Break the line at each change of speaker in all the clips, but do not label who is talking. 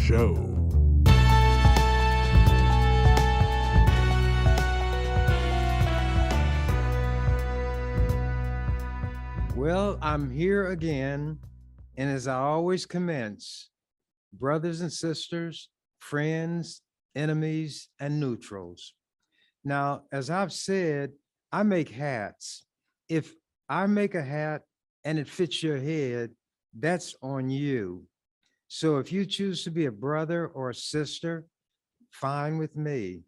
show.
Well, I'm here again, and as I always commence, brothers and sisters, friends, enemies, and neutrals. Now, as I've said, I make hats. If I make a hat and it fits your head, that's on you. So if you choose to be a brother or a sister, fine with me.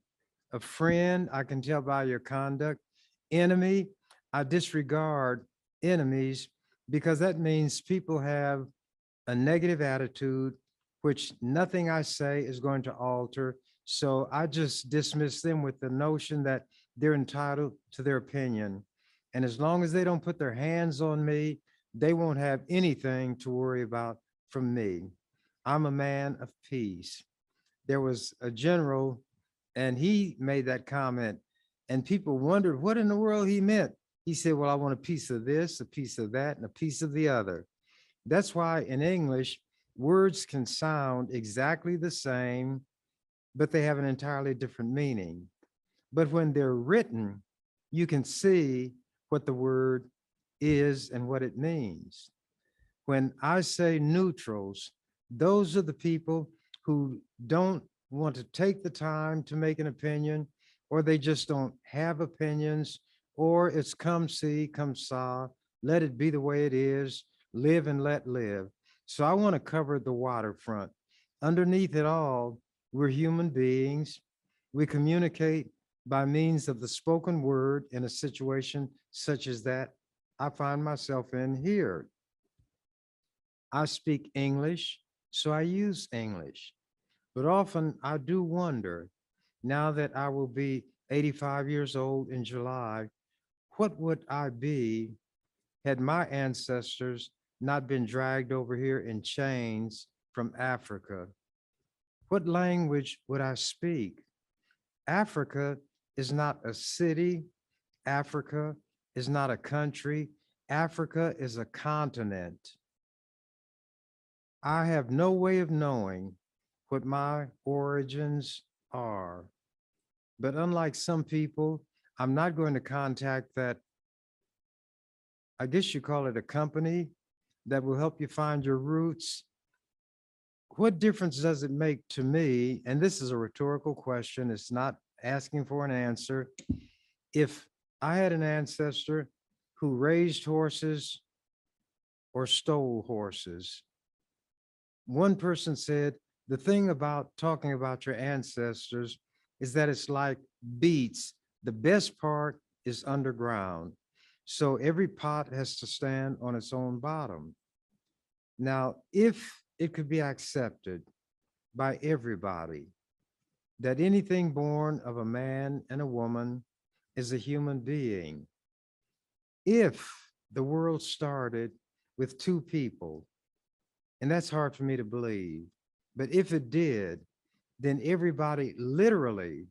A friend, I can tell by your conduct. Enemy, I disregard enemies because that means people have a negative attitude, which nothing I say is going to alter. So I just dismiss them with the notion that they're entitled to their opinion. And as long as they don't put their hands on me, they won't have anything to worry about from me. I'm a man of peace. There was a general, and he made that comment, and people wondered what in the world he meant. He said, well, I want a piece of this, a piece of that, and a piece of the other. That's why in English, words can sound exactly the same, but they have an entirely different meaning. But when they're written, you can see what the word is and what it means. When I say neutrals, those are the people who don't want to take the time to make an opinion, or they just don't have opinions, or it's come see, come saw, let it be the way it is, live and let live. So I want to cover the waterfront. Underneath it all, we're human beings. We communicate by means of the spoken word in a situation such as that I find myself in here. I speak English, so I use English. But often I do wonder, now that I will be 85 years old in July, what would I be had my ancestors not been dragged over here in chains from Africa? What language would I speak? Africa is not a city. Africa is not a country. Africa is a continent. I have no way of knowing what my origins are. But unlike some people, I'm not going to contact that, I guess you call it a company that will help you find your roots. What difference does it make to me? And this is a rhetorical question. It's not asking for an answer. If I had an ancestor who raised horses or stole horses, one person said, the thing about talking about your ancestors is that it's like beets. The best part is underground. So every pot has to stand on its own bottom. Now, if it could be accepted by everybody that anything born of a man and a woman is a human being, if the world started with two people, and that's hard for me to believe, but if it did, then everybody literally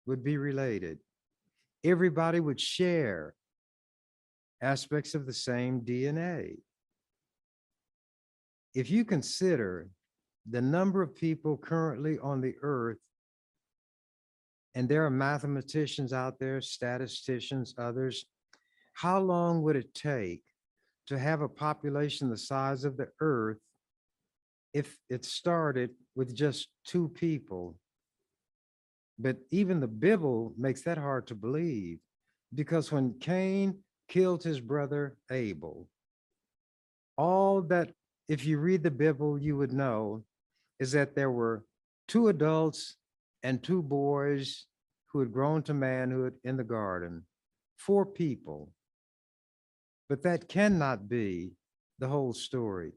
would be related. Everybody would share aspects of the same DNA. If you consider the number of people currently on the earth, and there are mathematicians out there, statisticians, others, how long would it take to have a population the size of the earth if it started with just two people? But even the Bible makes that hard to believe, because when Cain killed his brother Abel, all that, if you read the Bible, you would know is that there were two adults and two boys who had grown to manhood in the garden, four people. But that cannot be the whole story,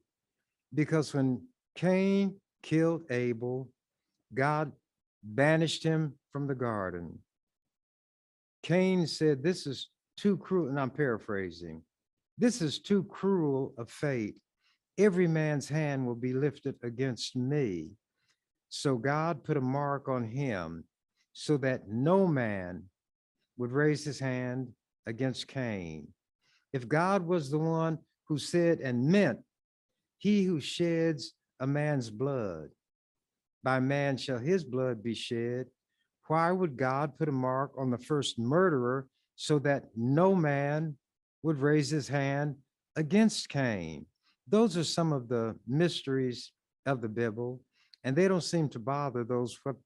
because when Cain killed Abel, God banished him from the garden. Cain said, this is too cruel, and I'm paraphrasing. This is too cruel a fate. Every man's hand will be lifted against me. So God put a mark on him so that no man would raise his hand against Cain. If God was the one who said and meant, he who sheds a man's blood By man shall his blood be shed. Why would God put a mark on the first murderer so that no man would raise his hand against Cain? Those are some of the mysteries of the Bible, and they don't seem to bother those what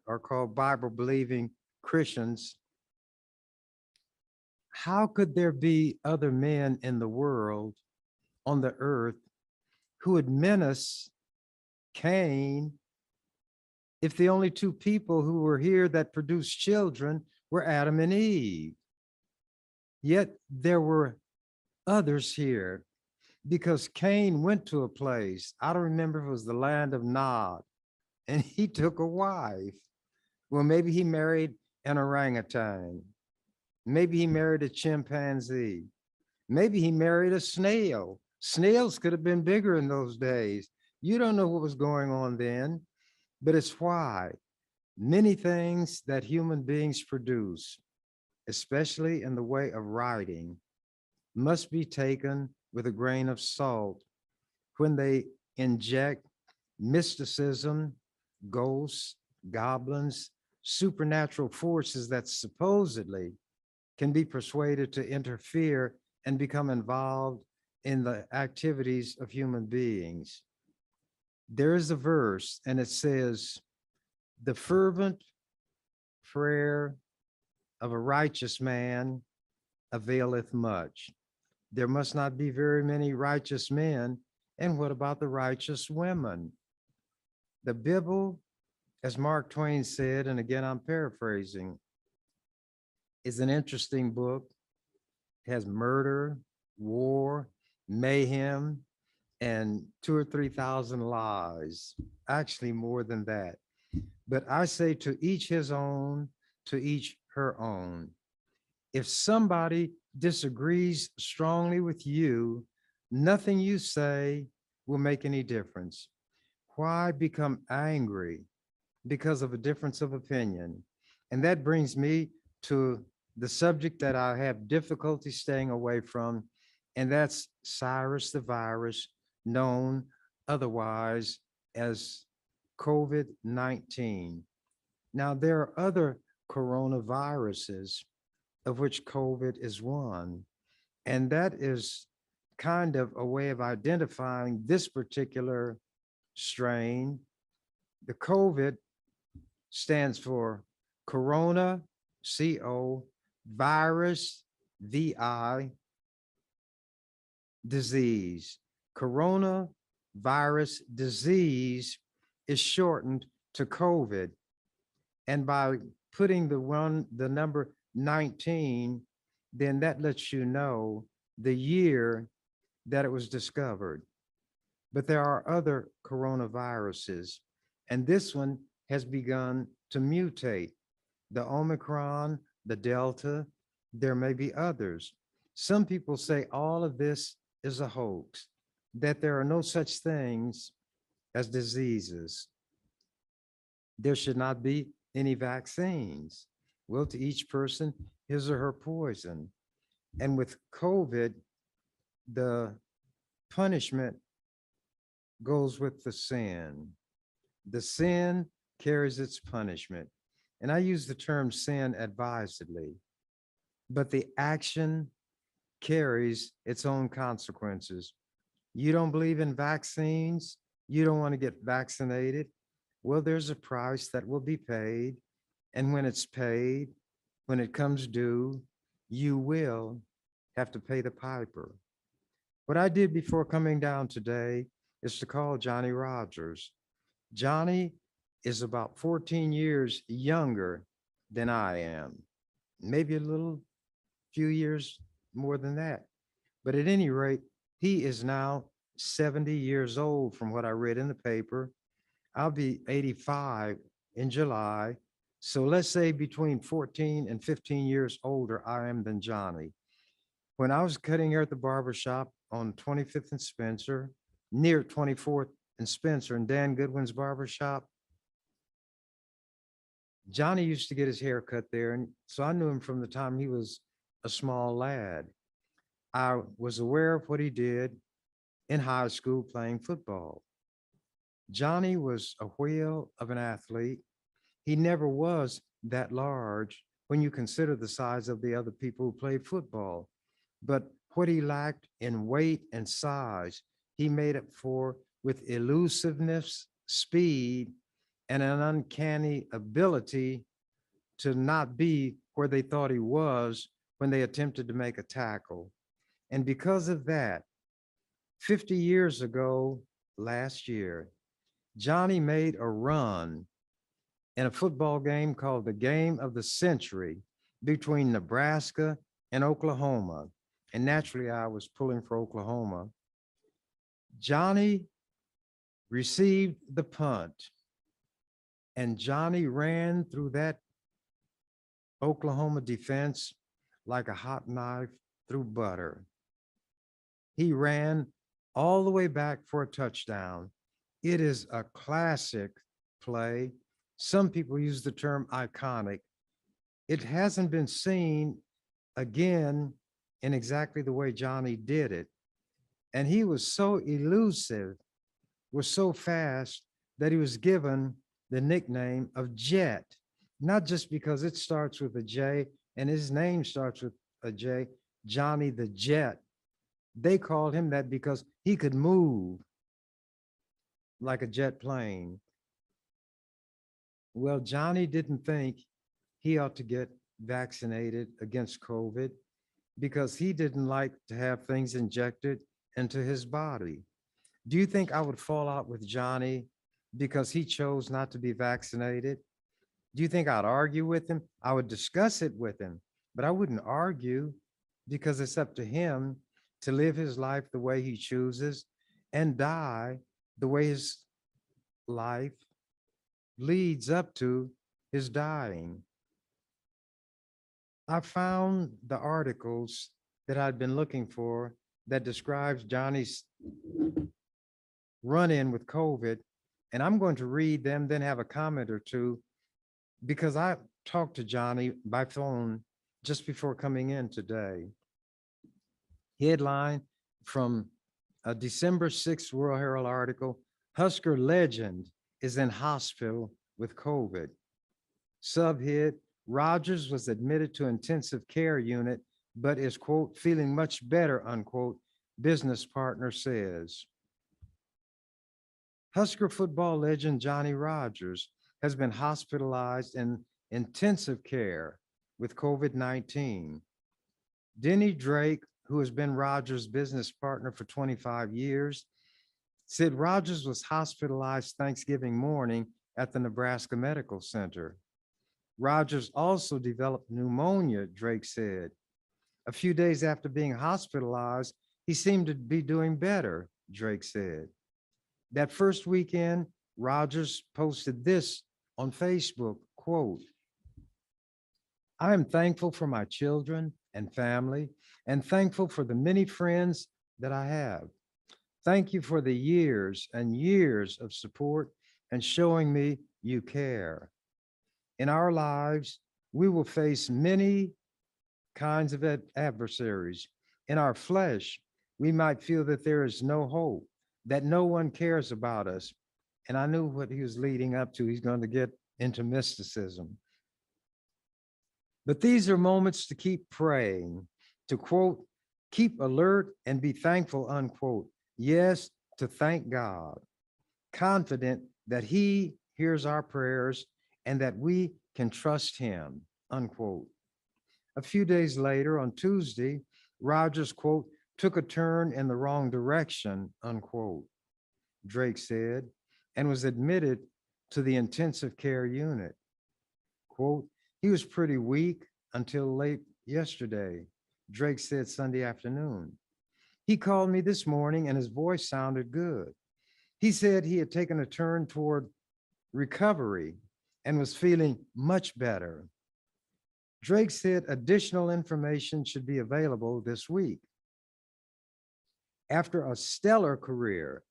are called Bible believing Christians. How could there be other men in the world on the earth who would menace Cain if the only two people who were here that produced children were Adam and Eve? Yet there were others here because Cain went to a place, I don't remember if it was the land of Nod, and he took a wife. Well, maybe he married an orangutan. Maybe he married a chimpanzee. Maybe he married a snail. Snails could have been bigger in those days. You don't know what was going on then, but it's why many things that human beings produce, especially in the way of writing, must be taken with a grain of salt when they inject mysticism, ghosts, goblins, supernatural forces that supposedly can be persuaded to interfere and become involved in the activities of human beings. There is a verse and it says, the fervent prayer of a righteous man availeth much. There must not be very many righteous men. And what about the righteous women? The Bible, as Mark Twain said, and again, I'm paraphrasing, is an interesting book. It has murder, war, mayhem, and 2,000 or 3,000 lies, actually more than that. But I say to each his own, to each her own. If somebody disagrees strongly with you, nothing you say will make any difference. Why become angry because of a difference of opinion? And that brings me to the subject that I have difficulty staying away from, and that's Cyrus the virus, known otherwise as COVID-19. Now, there are other coronaviruses, of which COVID is one, and that is kind of a way of identifying this particular strain. The COVID stands for corona, CO, virus, VI, disease. Coronavirus disease is shortened to COVID. And by putting the number 19, then that lets you know the year that it was discovered. But there are other coronaviruses, and this one has begun to mutate. The Omicron, the Delta, there may be others. Some people say all of this is a hoax, that there are no such things as diseases. There should not be any vaccines. Well, to each person, his or her poison. And with COVID, the punishment goes with the sin. The sin carries its punishment. And I use the term sin advisedly, but the action carries its own consequences. You don't believe in vaccines, you don't want to get vaccinated. Well, there's a price that will be paid. And when it's paid, when it comes due, you will have to pay the piper. What I did before coming down today is to call Johnny Rogers. Johnny is about 14 years younger than I am, maybe a little few years more than that. But at any rate, he is now 70 years old from what I read in the paper. I'll be 85 in July. So let's say between 14 and 15 years older I am than Johnny. When I was cutting hair at the barber shop on 25th and Spencer, near 24th and Spencer in Dan Goodwin's barber shop, Johnny used to get his hair cut there. And so I knew him from the time he was a small lad. I was aware of what he did in high school playing football. Johnny was a whale of an athlete. He never was that large when you consider the size of the other people who played football. But what he lacked in weight and size, he made up for with elusiveness, speed, and an uncanny ability to not be where they thought he was when they attempted to make a tackle. And because of that, 50 years ago, last year, Johnny made a run in a football game called the Game of the Century between Nebraska and Oklahoma. And naturally, I was pulling for Oklahoma. Johnny received the punt, and Johnny ran through that Oklahoma defense like a hot knife through butter. He ran all the way back for a touchdown. It is a classic play. Some people use the term iconic. It hasn't been seen again in exactly the way Johnny did it. And he was so elusive, was so fast that he was given the nickname of Jet, not just because it starts with a J and his name starts with a J, Johnny the Jet. They called him that because he could move like a jet plane. Well, Johnny didn't think he ought to get vaccinated against COVID because he didn't like to have things injected into his body. Do you think I would fall out with Johnny because he chose not to be vaccinated? Do you think I'd argue with him? I would discuss it with him, but I wouldn't argue because it's up to him to live his life the way he chooses and die the way his life leads up to his dying. I found the articles that I'd been looking for that describes Johnny's run-in with COVID, and I'm going to read them, then have a comment or two, because I talked to Johnny by phone just before coming in today. Headline from a December 6th World Herald article, Husker legend is in hospital with COVID. Subhead, Rogers was admitted to intensive care unit, but is, quote, feeling much better, unquote, business partner says. Husker football legend Johnny Rogers has been hospitalized in intensive care with COVID-19. Denny Drake, who has been Rogers' business partner for 25 years, said Rogers was hospitalized Thanksgiving morning at the Nebraska Medical Center. Rogers also developed pneumonia, Drake said. A few days after being hospitalized, he seemed to be doing better, Drake said. That first weekend, Rogers posted this on Facebook, quote, I am thankful for my children and family and thankful for the many friends that I have. Thank you for the years and years of support and showing me you care. In our lives, we will face many kinds of adversaries. In our flesh, we might feel that there is no hope, that no one cares about us. And I knew what he was leading up to. He's going to get into mysticism. But these are moments to keep praying, to quote, keep alert and be thankful, unquote. Yes, to thank God, confident that he hears our prayers and that we can trust him, unquote. A few days later, on Tuesday, Rogers, quote, took a turn in the wrong direction, unquote, Drake said, and was admitted to the intensive care unit. Quote, he was pretty weak until late yesterday, Drake said Sunday afternoon. He called me this morning and his voice sounded good. He said he had taken a turn toward recovery and was feeling much better. Drake said additional information should be available this week. After a stellar career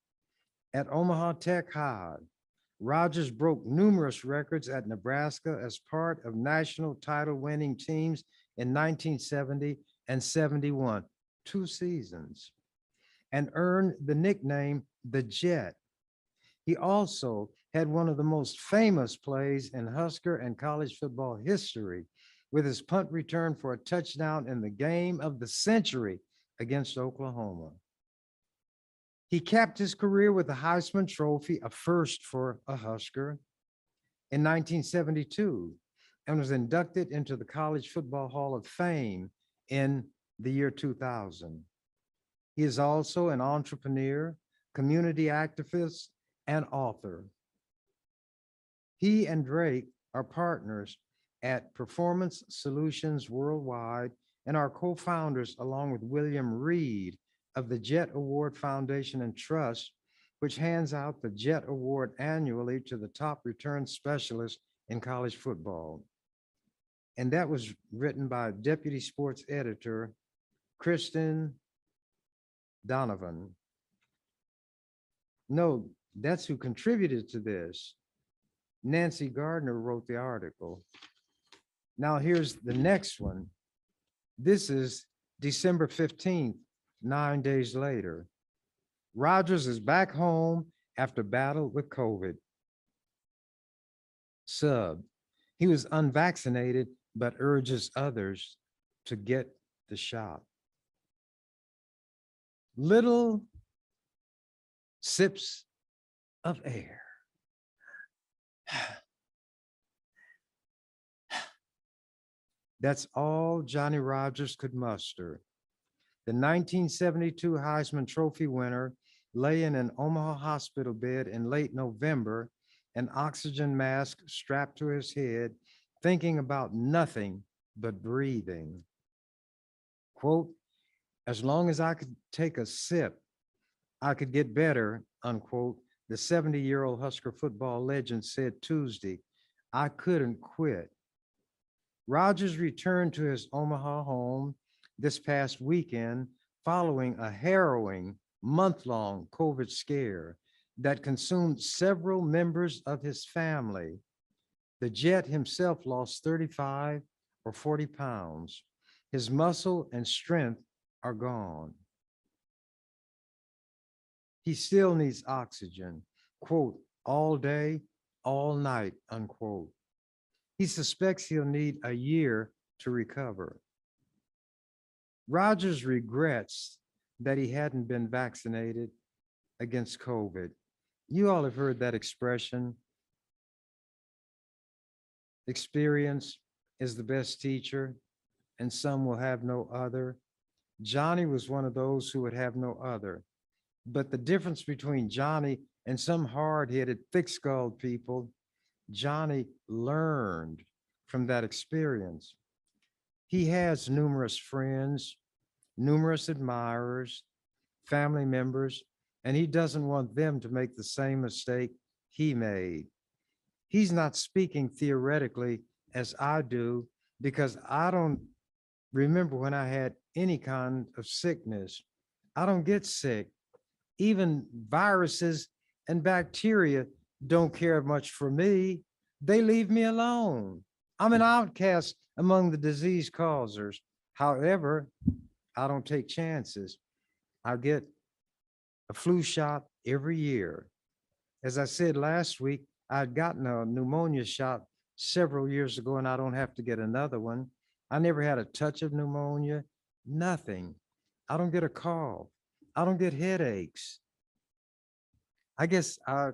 at Omaha Tech High, Rogers broke numerous records at Nebraska as part of national title winning teams in 1970 and 71, 2 seasons, and earned the nickname the Jet. He also had one of the most famous plays in Husker and college football history with his punt return for a touchdown in the game of the century against Oklahoma. He capped his career with the Heisman Trophy, a first for a Husker, in 1972, and was inducted into the College Football Hall of Fame in the year 2000. He is also an entrepreneur, community activist, and author. He and Drake are partners at Performance Solutions Worldwide and are co-founders along with William Reed of the Jet Award Foundation and Trust, which hands out the Jet Award annually to the top return specialist in college football. And that was written by Deputy Sports Editor Kristen Donovan. No, that's who contributed to this. Nancy Gardner wrote the article. Now here's the next one. This is December 15th, 9 days later. Rogers is back home after battle with COVID. Sub, he was unvaccinated, but urges others to get the shot. Little sips of air. That's all Johnny Rogers could muster. The 1972 Heisman Trophy winner lay in an Omaha hospital bed in late November, an oxygen mask strapped to his head, thinking about nothing but breathing. Quote, as long as I could take a sip, I could get better, unquote, the 70-year-old Husker football legend said Tuesday. I couldn't quit. Rogers returned to his Omaha home this past weekend following a harrowing month-long COVID scare that consumed several members of his family. The Jet himself lost 35 or 40 pounds. His muscle and strength are gone. He still needs oxygen, quote, all day, all night, unquote. He suspects he'll need a year to recover. Rogers regrets that he hadn't been vaccinated against COVID. You all have heard that expression. Experience is the best teacher, and some will have no other. Johnny was one of those who would have no other. But the difference between Johnny and some hard-headed, thick-skulled people, Johnny learned from that experience. He has numerous friends, numerous admirers, family members, and he doesn't want them to make the same mistake he made. He's not speaking theoretically as I do, because I don't remember when I had any kind of sickness. I don't get sick. Even viruses and bacteria don't care much for me. They leave me alone. I'm an outcast among the disease causers. However, I don't take chances. I get a flu shot every year. As I said last week, I'd gotten a pneumonia shot several years ago, and I don't have to get another one. I never had a touch of pneumonia, nothing. I don't get a cough. I don't get headaches. I guess I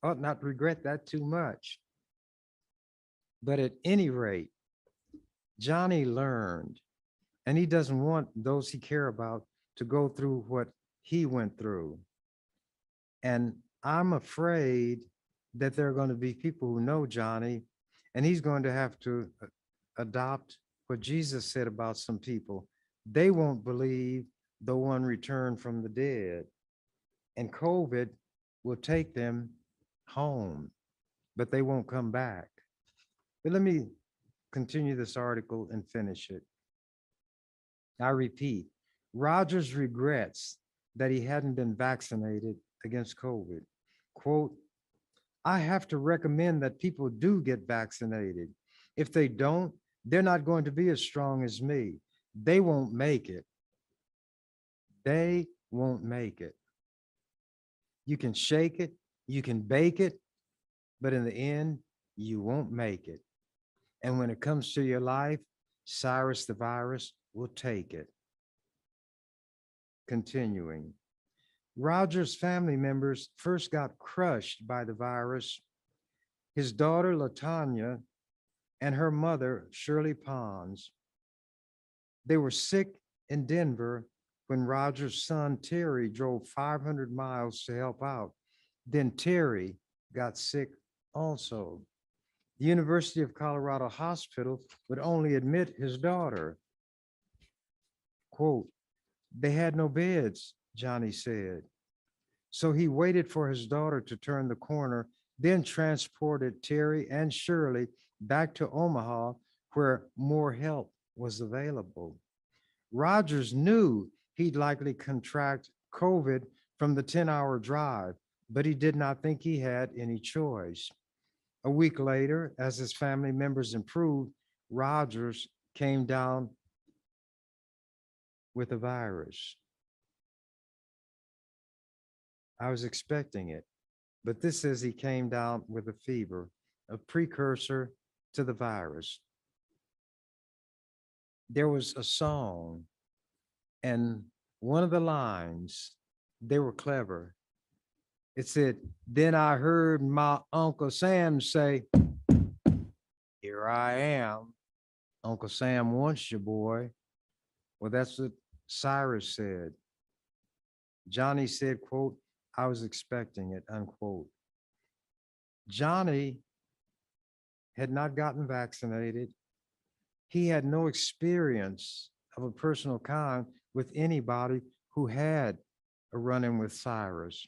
ought not regret that too much. But at any rate, Johnny learned, and he doesn't want those he care about to go through what he went through. And I'm afraid that there are going to be people who know Johnny, and he's going to have to adopt what Jesus said about some people. They won't believe the one returned from the dead, and COVID will take them home, but they won't come back. But let me continue this article and finish it. I repeat, Rogers regrets that he hadn't been vaccinated against COVID. Quote, I have to recommend that people do get vaccinated. If they don't, they're not going to be as strong as me. They won't make it. They won't make it. You can shake it, You can bake it, but in the end, you won't make it. And when it comes to your life, Cyrus the virus will take it. Continuing. Roger's family members first got crushed by the virus. His daughter, Latanya, and her mother, Shirley Pons. They were sick in Denver when Roger's son, Terry, drove 500 miles to help out. Then Terry got sick also. The University of Colorado Hospital would only admit his daughter. Quote, they had no beds, Johnny said. So he waited for his daughter to turn the corner, then transported Terry and Shirley back to Omaha, where more help was available. Rogers knew he'd likely contract COVID from the 10-hour drive, but he did not think he had any choice. A week later, as his family members improved, Rogers came down with a virus. I was expecting it, but this says he came down with a fever, a precursor to the virus. There was a song, and one of the lines, they were clever. It said, then I heard my Uncle Sam say, here I am. Uncle Sam wants you, boy. Well, that's what Cyrus said. Johnny said, quote, I was expecting it, unquote. Johnny had not gotten vaccinated. He had no experience of a personal kind with anybody who had a run-in with Cyrus.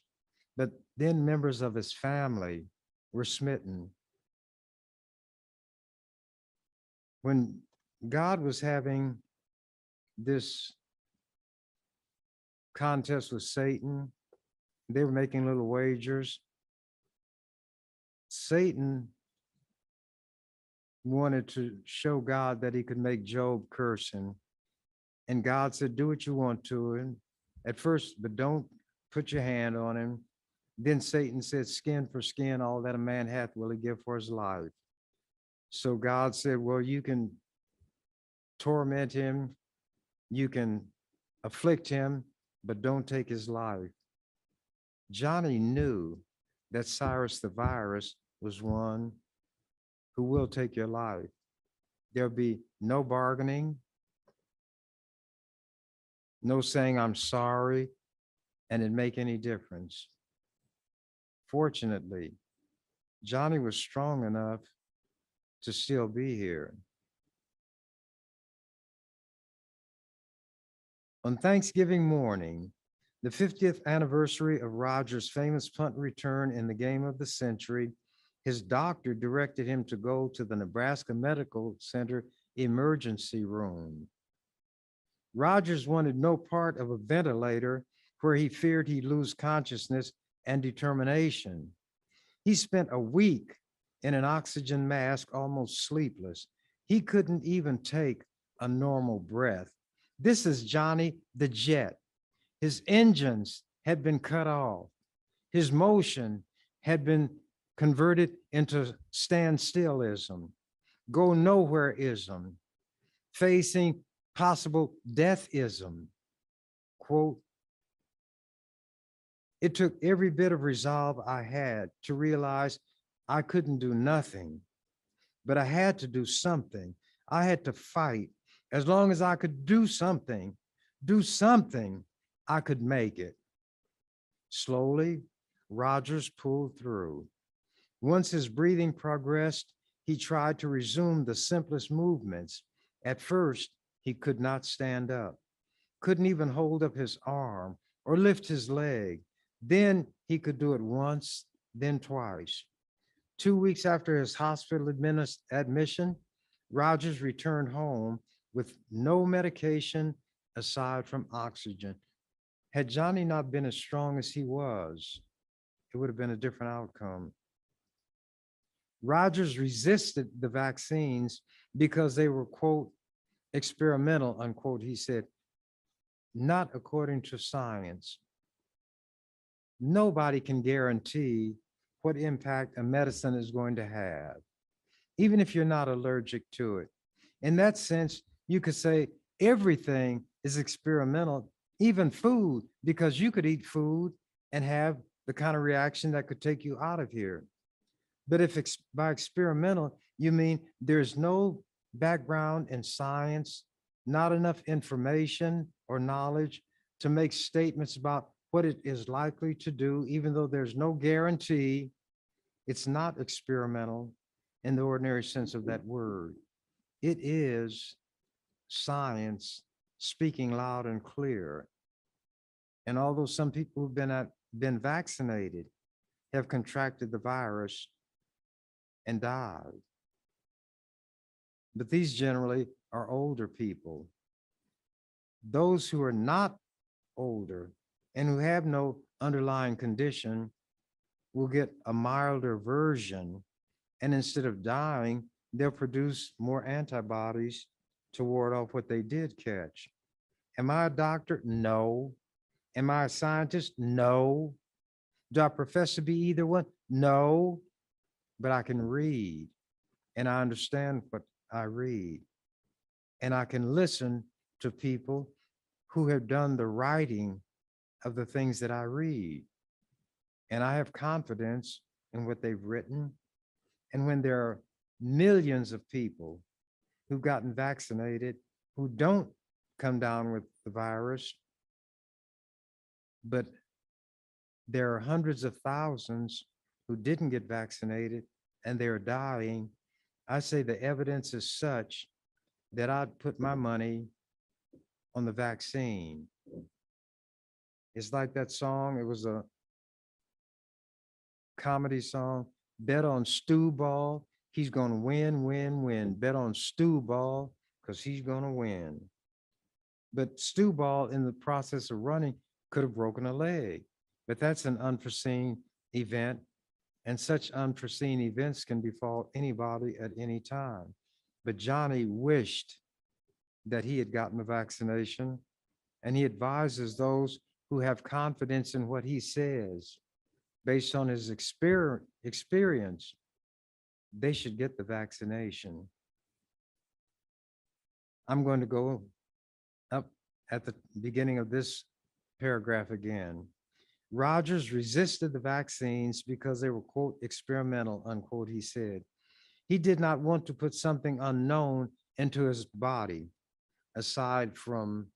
But then members of his family were smitten. When God was having this contest with Satan, they were making little wagers. Satan wanted to show God that he could make Job curse him. And God said, do what you want to him at first, but don't put your hand on him. Then Satan said, skin for skin, all that a man hath will he give for his life. So God said, well, you can torment him, you can afflict him, but don't take his life. Johnny knew that Cyrus the virus was one who will take your life. There'll be no bargaining, no saying I'm sorry, and it make any difference. Fortunately, Johnny was strong enough to still be here. On Thanksgiving morning, the 50th anniversary of Rogers' famous punt return in the game of the century, his doctor directed him to go to the Nebraska Medical Center emergency room. Rogers wanted no part of a ventilator where he feared he'd lose consciousness and determination. He spent a week in an oxygen mask, almost sleepless. He couldn't even take a normal breath. This is Johnny the Jet. His engines had been cut off. His motion had been converted into standstillism, go nowhereism, facing possible deathism. Quote, it took every bit of resolve I had to realize I couldn't do nothing, but I had to do something. I had to fight. As long as I could do something, I could make it. Slowly, Rogers pulled through. Once his breathing progressed, he tried to resume the simplest movements. At first, he could not stand up, couldn't even hold up his arm or lift his leg. Then he could do it once, then twice. 2 weeks after his hospital admission, Rogers returned home with no medication aside from oxygen. Had Johnny not been as strong as he was, it would have been a different outcome. Rogers resisted the vaccines because they were, quote, experimental, unquote, he said, not according to science. Nobody can guarantee what impact a medicine is going to have, even if you're not allergic to it. In that sense, you could say everything is experimental, even food, because you could eat food and have the kind of reaction that could take you out of here. But if by experimental, you mean there's no background in science, not enough information or knowledge to make statements about what it is likely to do, even though there's no guarantee, it's not experimental in the ordinary sense of that word. It is science speaking loud and clear. And although some people who've been vaccinated have contracted the virus and died, but these generally are older people. Those who are not older and who have no underlying condition will get a milder version. And instead of dying, they'll produce more antibodies to ward off what they did catch. Am I a doctor? No. Am I a scientist? No. Do I profess to be either one? No. But I can read and I understand what I read. And I can listen to people who have done the writing of the things that I read. And I have confidence in what they've written. And when there are millions of people who've gotten vaccinated who don't come down with the virus, but there are hundreds of thousands who didn't get vaccinated and they're dying, I say the evidence is such that I'd put my money on the vaccine. It's like that song, it was a comedy song, bet on Stu Ball, he's gonna win, win, win. Bet on Stu Ball, because he's gonna win. But Stu Ball, in the process of running, could have broken a leg. But that's an unforeseen event, and such unforeseen events can befall anybody at any time. But Johnny wished that he had gotten the vaccination, and he advises those who have confidence in what he says based on his experience, they should get the vaccination. I'm going to go up at the beginning of this paragraph again. Rogers resisted the vaccines because they were, quote, experimental, unquote, he said. He did not want to put something unknown into his body, aside from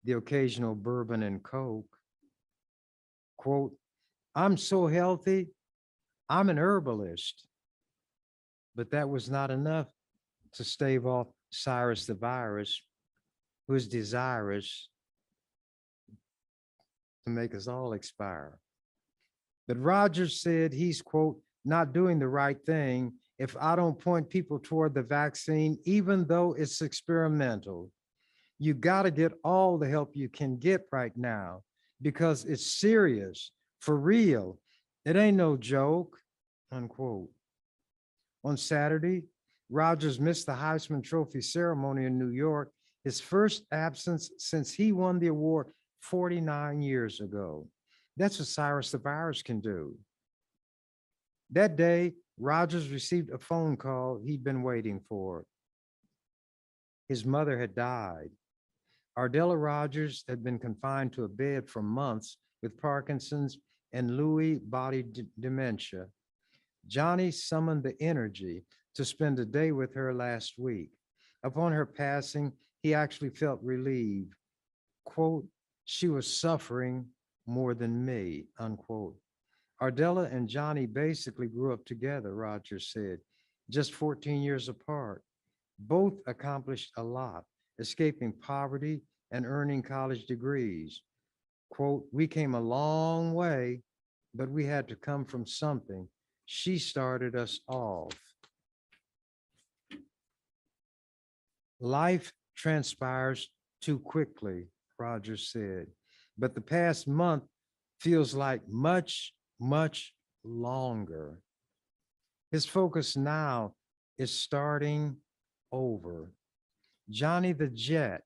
the occasional bourbon and Coke. Quote, I'm so healthy, I'm an herbalist. But that was not enough to stave off Cyrus the virus, who is desirous to make us all expire. But Rogers said he's, quote, not doing the right thing if I don't point people toward the vaccine, even though it's experimental. You got to get all the help you can get right now because it's serious, for real. It ain't no joke, unquote. On Saturday, Rogers missed the Heisman Trophy ceremony in New York, his first absence since he won the award 49 years ago. That's what Cyrus the Virus can do. That day, Rogers received a phone call he'd been waiting for. His mother had died. Ardella Rogers had been confined to a bed for months with Parkinson's and Lewy body dementia. Johnny summoned the energy to spend a day with her last week. Upon her passing, he actually felt relieved. Quote, she was suffering more than me, unquote. Ardella and Johnny basically grew up together, Rogers said, just 14 years apart. Both accomplished a lot, escaping poverty and earning college degrees. Quote, we came a long way, but we had to come from something. She started us off. Life transpires too quickly, Rogers said, but the past month feels like much, much longer. His focus now is starting over. Johnny the Jet,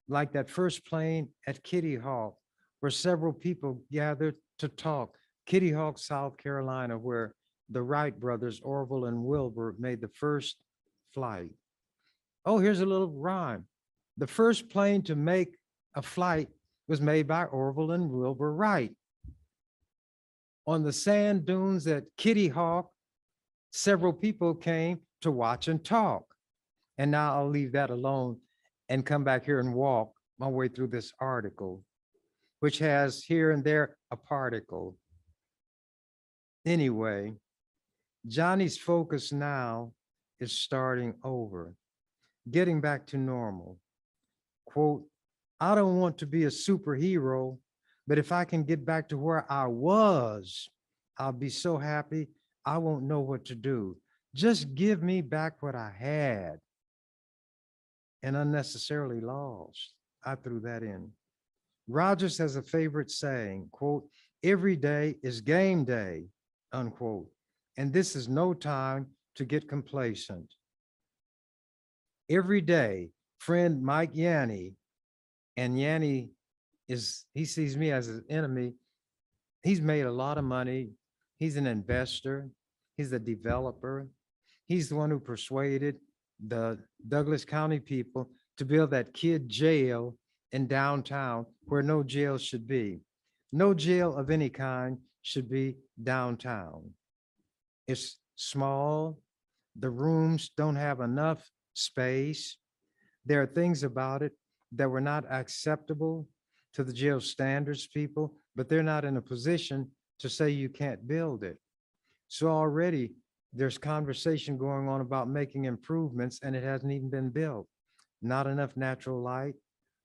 like that first plane at Kitty Hawk, where several people gathered to talk, Kitty Hawk, South Carolina, where the Wright brothers, Orville and Wilbur, made the first flight. Oh, here's a little rhyme. The first plane to make a flight was made by Orville and Wilbur Wright. On the sand dunes at Kitty Hawk, several people came to watch and talk. And now I'll leave that alone and come back here and walk my way through this article, which has here and there a particle. Anyway, Johnny's focus now is starting over, getting back to normal. Quote, I don't want to be a superhero, but if I can get back to where I was, I'll be so happy I won't know what to do. Just give me back what I had and unnecessarily lost. I threw that in. Rogers has a favorite saying, quote, every day is game day, unquote. And this is no time to get complacent. Every day, friend Mike Yanni, and Yanni he sees me as an enemy. He's made a lot of money. He's an investor. He's a developer. He's the one who persuaded the Douglas County people to build that kid jail in downtown where no jail should be. No jail of any kind should be downtown. It's small. The rooms don't have enough space. There are things about it that were not acceptable to the jail standards people, but they're not in a position to say you can't build it. So already there's conversation going on about making improvements and it hasn't even been built. Not enough natural light,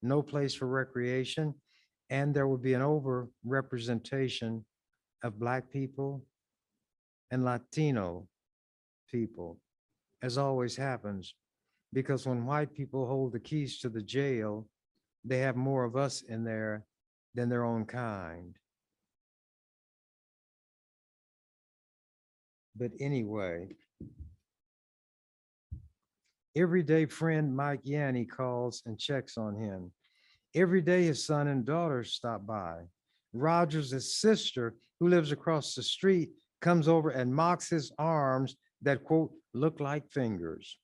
no place for recreation, and there will be an over-representation of Black people and Latino people, as always happens, because when white people hold the keys to the jail, they have more of us in there than their own kind. But anyway, everyday friend Mike Yanni calls and checks on him. Every day his son and daughter stop by. Rogers' sister, who lives across the street, comes over and mocks his arms that, quote, look like fingers.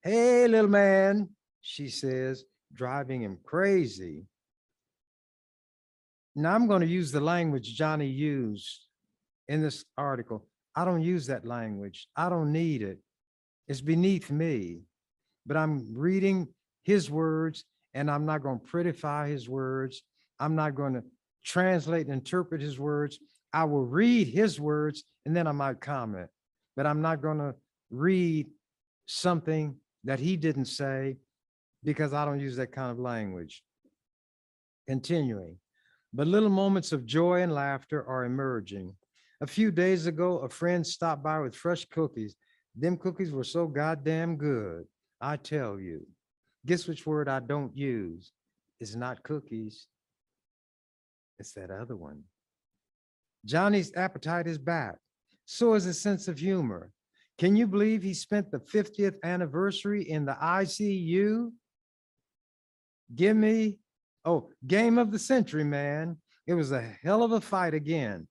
Hey, little man, she says, driving him crazy. Now I'm going to use the language Johnny used in this article. I don't use that language. I don't need it. It's beneath me. But I'm reading his words and I'm not going to prettify his words. I'm not going to translate and interpret his words. I will read his words and then I might comment. But I'm not going to read something that he didn't say because I don't use that kind of language. Continuing, but little moments of joy and laughter are emerging. A few days ago, a friend stopped by with fresh cookies. Them cookies were so goddamn good, I tell you. Guess which word I don't use? It's not cookies. It's that other one. Johnny's appetite is back. So is his sense of humor. Can you believe he spent the 50th anniversary in the ICU? Give me, game of the century, man. It was a hell of a fight again.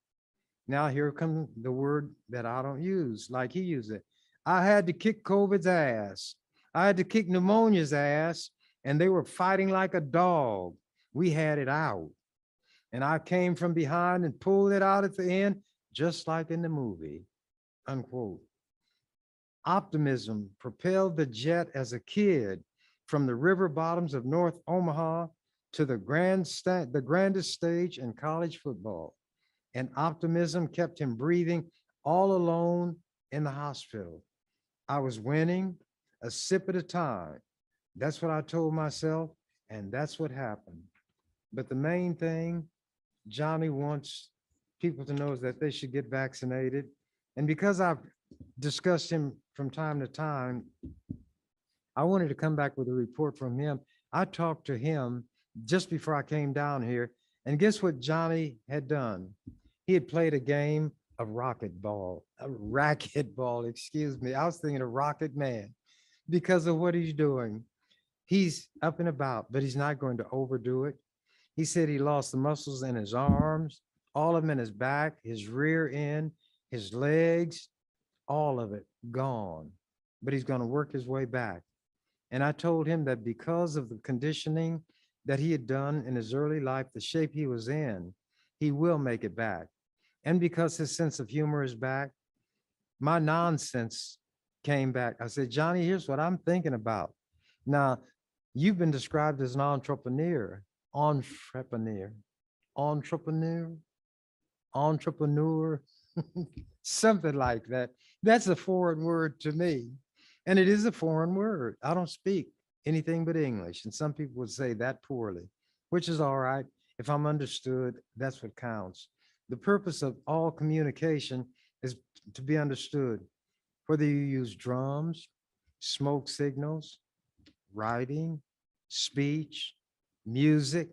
Now here comes the word that I don't use like he used it. I had to kick COVID's ass. I had to kick pneumonia's ass, and they were fighting like a dog. We had it out. And I came from behind and pulled it out at the end, just like in the movie, unquote. Optimism propelled the jet as a kid from the river bottoms of North Omaha to the grandest stage in college football. And optimism kept him breathing all alone in the hospital. I was winning a sip at a time. That's what I told myself, and that's what happened. But the main thing Johnny wants people to know is that they should get vaccinated. And because I've discussed him from time to time, I wanted to come back with a report from him. I talked to him just before I came down here, and guess what Johnny had done? He had played a game of racquetball, excuse me. I was thinking of Rocket Man because of what he's doing. He's up and about, but he's not going to overdo it. He said he lost the muscles in his arms, all of them in his back, his rear end, his legs, all of it gone. But he's going to work his way back. And I told him that because of the conditioning that he had done in his early life, the shape he was in, he will make it back. And because his sense of humor is back, my nonsense came back. I said, Johnny, here's what I'm thinking about. Now, you've been described as an entrepreneur, entrepreneur, entrepreneur, something like that. That's a foreign word to me. And it is a foreign word. I don't speak anything but English. And some people would say that poorly, which is all right. If I'm understood, that's what counts. The purpose of all communication is to be understood, whether you use drums, smoke signals, writing, speech, music.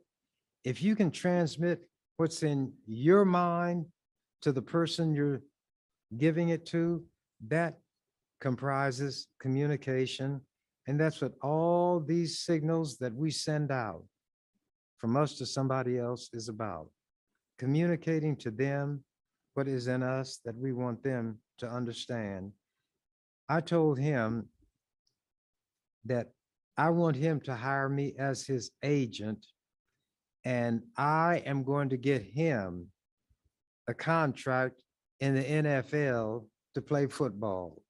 If you can transmit what's in your mind to the person you're giving it to, that comprises communication. And that's what all these signals that we send out from us to somebody else is about. Communicating to them what is in us that we want them to understand. I told him that I want him to hire me as his agent, and I am going to get him a contract in the NFL to play football.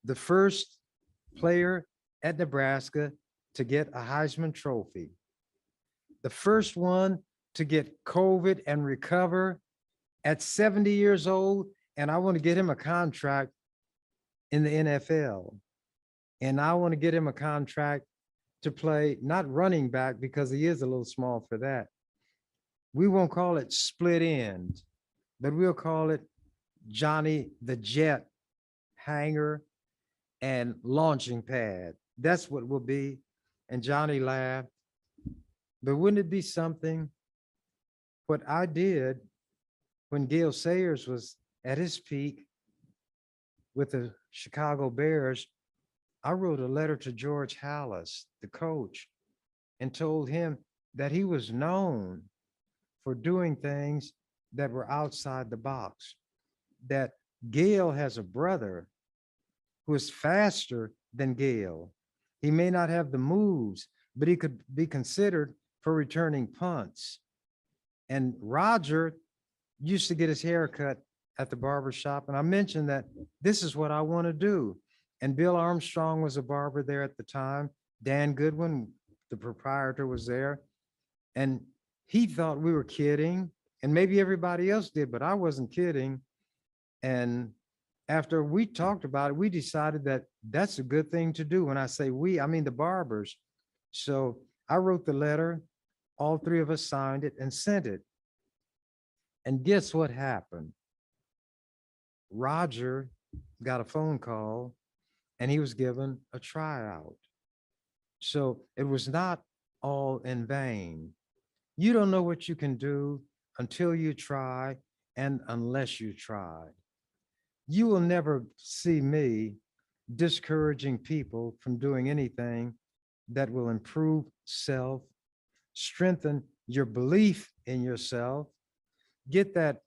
The first player at Nebraska to get a Heisman Trophy. The first one to get COVID and recover at 70 years old. And I want to get him a contract in the NFL. And I want to get him a contract to play, not running back, because he is a little small for that. We won't call it split end, but we'll call it Johnny the Jet hanger and launching pad. That's what will be. And Johnny laughed. But wouldn't it be something? What I did when Gale Sayers was at his peak with the Chicago Bears, I wrote a letter to George Halas, the coach, and told him that he was known for doing things that were outside the box, that Gale has a brother who is faster than Gale. He may not have the moves, but he could be considered for returning punts. And Roger used to get his hair cut at the barber shop. And I mentioned that this is what I want to do. And Bill Armstrong was a barber there at the time. Dan Goodwin, the proprietor, was there. And he thought we were kidding. And maybe everybody else did, but I wasn't kidding. And after we talked about it, we decided that that's a good thing to do. When I say we, I mean the barbers. So I wrote the letter. All three of us signed it and sent it. And guess what happened? Roger got a phone call and he was given a tryout. So it was not all in vain. You don't know what you can do until you try and unless you try. You will never see me discouraging people from doing anything that will improve self, strengthen your belief in yourself, get that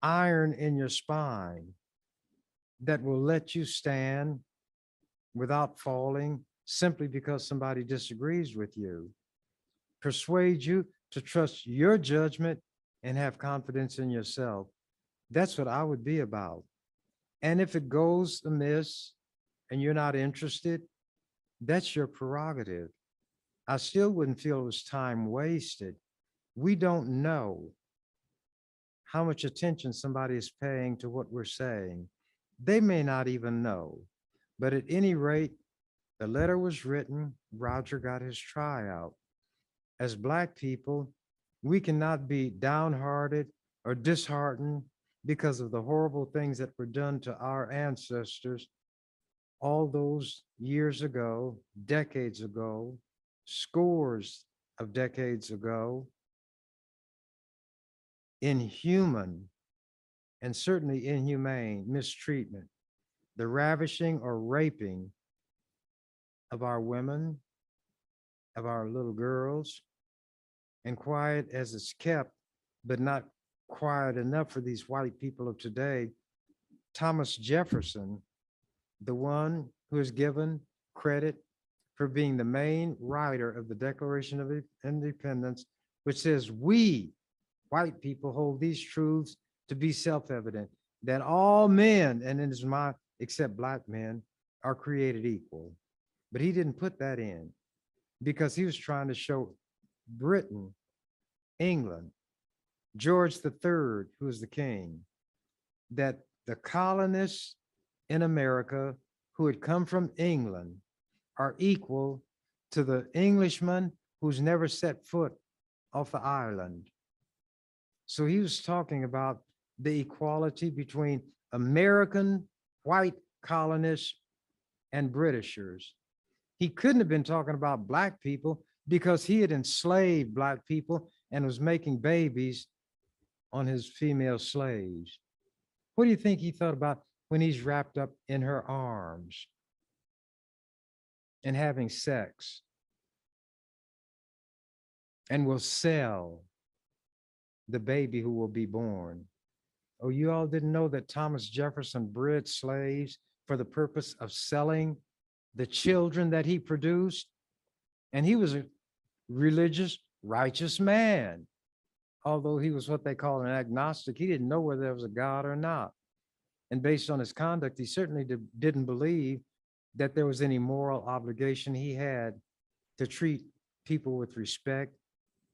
iron in your spine that will let you stand without falling simply because somebody disagrees with you. Persuade you to trust your judgment and have confidence in yourself. That's what I would be about. And if it goes amiss and you're not interested, that's your prerogative. I still wouldn't feel it was time wasted. We don't know how much attention somebody is paying to what we're saying. They may not even know. But at any rate, the letter was written, Roger got his tryout. As Black people, we cannot be downhearted or disheartened because of the horrible things that were done to our ancestors all those years ago, decades ago, scores of decades ago. Inhuman and certainly inhumane mistreatment, the ravishing or raping of our women, of our little girls, and quiet as it's kept, but not quiet enough for these white people of today. Thomas Jefferson, the one who is given credit for being the main writer of the Declaration of Independence, which says, we, white people, hold these truths to be self-evident, that all men, and in his mind, except black men, are created equal. But he didn't put that in because he was trying to show Britain, England, George III, who was the king, that the colonists in America who had come from England are equal to the Englishman who's never set foot off the island. So he was talking about the equality between American white colonists and Britishers. He couldn't have been talking about black people because he had enslaved black people and was making babies on his female slaves. What do you think he thought about when he's wrapped up in her arms and having sex and will sell the baby who will be born? Oh, you all didn't know that Thomas Jefferson bred slaves for the purpose of selling the children that he produced? And he was a religious, righteous man. Although he was what they call an agnostic, he didn't know whether there was a God or not. And based on his conduct, he certainly didn't believe that there was any moral obligation he had to treat people with respect,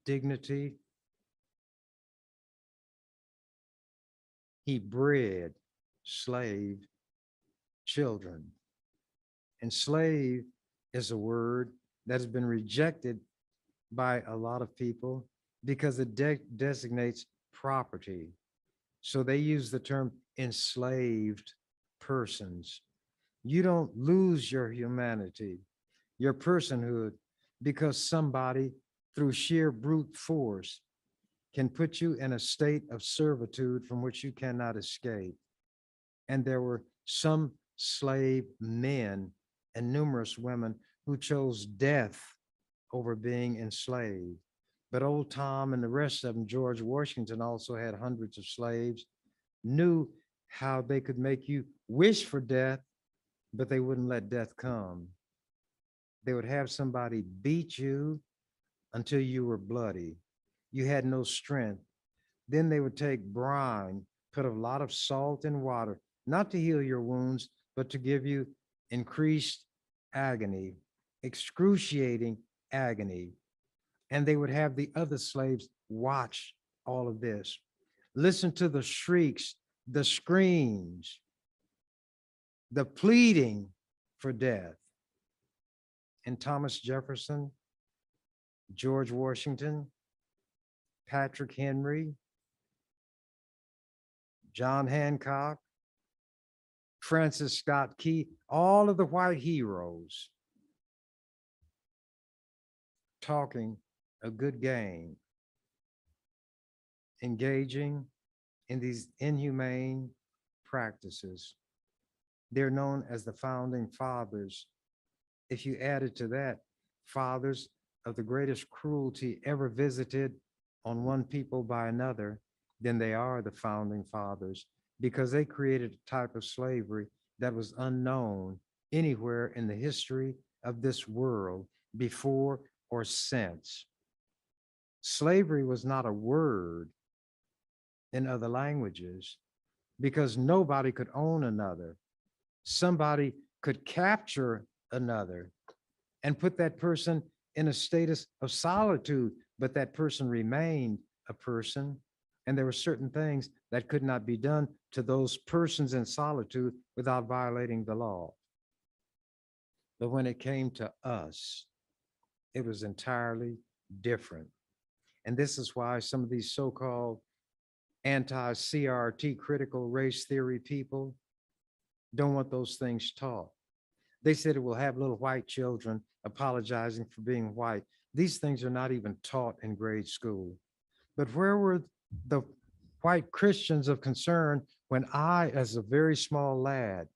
dignity. He bred slave children. And slave is a word that has been rejected by a lot of people because it designates property. So they use the term enslaved persons. You don't lose your humanity, your personhood, because somebody through sheer brute force can put you in a state of servitude from which you cannot escape. And there were some slave men and numerous women who chose death over being enslaved. But old Tom and the rest of them, George Washington also had hundreds of slaves, knew how they could make you wish for death, but they wouldn't let death come. They would have somebody beat you until you were bloody. You had no strength. Then they would take brine, put a lot of salt in water, not to heal your wounds, but to give you increased agony, excruciating agony. And they would have the other slaves watch all of this. Listen to the shrieks, the screams, the pleading for death. And Thomas Jefferson, George Washington, Patrick Henry, John Hancock, Francis Scott Key, all of the white heroes talking a good game, engaging in these inhumane practices. They're known as the founding fathers. If you added to that, fathers of the greatest cruelty ever visited on one people by another, then they are the founding fathers, because they created a type of slavery that was unknown anywhere in the history of this world before or since. Slavery was not a word in other languages because nobody could own another. Somebody could capture another and put that person in a status of solitude, but that person remained a person. And there were certain things that could not be done to those persons in solitude without violating the law. But when it came to us, it was entirely different. And this is why some of these so-called anti-CRT critical race theory people don't want those things taught. They said it will have little white children apologizing for being white. These things are not even taught in grade school. But where were the white Christians of concern when I, as a very small lad,